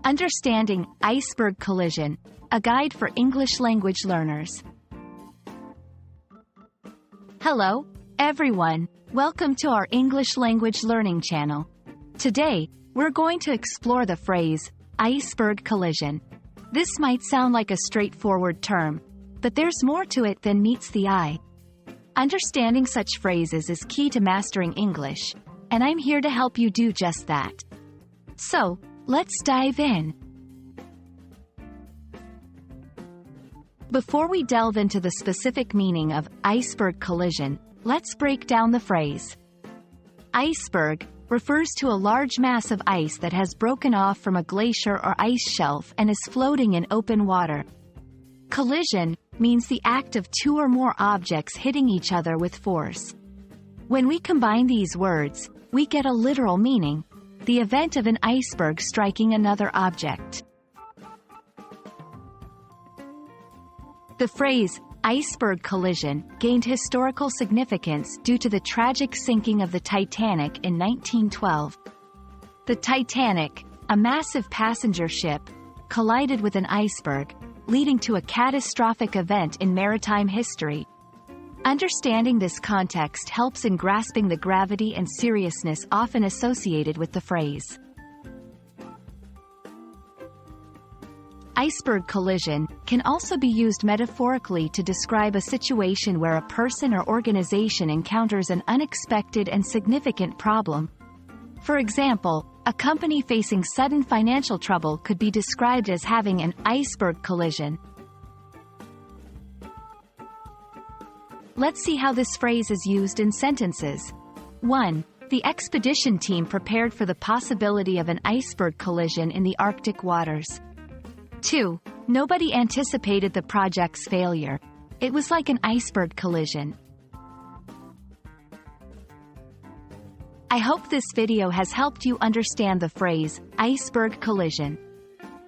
Understanding Iceberg Collision, a guide for English language learners. Hello, everyone. Welcome to our English language learning channel. Today, we're going to explore the phrase, iceberg collision. This might sound like a straightforward term, but there's more to it than meets the eye. Understanding such phrases is key to mastering English, and I'm here to help you do just that. So, let's dive in. Before we delve into the specific meaning of iceberg collision, let's break down the phrase. Iceberg refers to a large mass of ice that has broken off from a glacier or ice shelf and is floating in open water. Collision means the act of two or more objects hitting each other with force. When we combine these words, we get a literal meaning, the event of an iceberg striking another object. The phrase, iceberg collision, gained historical significance due to the tragic sinking of the Titanic in 1912. The Titanic, a massive passenger ship, collided with an iceberg, leading to a catastrophic event in maritime history. Understanding this context helps in grasping the gravity and seriousness often associated with the phrase. Iceberg collision can also be used metaphorically to describe a situation where a person or organization encounters an unexpected and significant problem. For example, a company facing sudden financial trouble could be described as having an iceberg collision. Let's see how this phrase is used in sentences. 1. The expedition team prepared for the possibility of an iceberg collision in the Arctic waters. 2. Nobody anticipated the project's failure. It was like an iceberg collision. I hope this video has helped you understand the phrase, iceberg collision.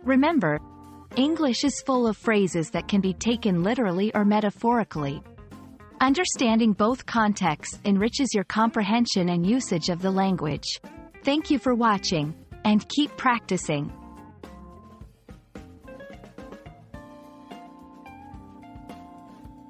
Remember, English is full of phrases that can be taken literally or metaphorically. Understanding both contexts enriches your comprehension and usage of the language. Thank you for watching, and keep practicing.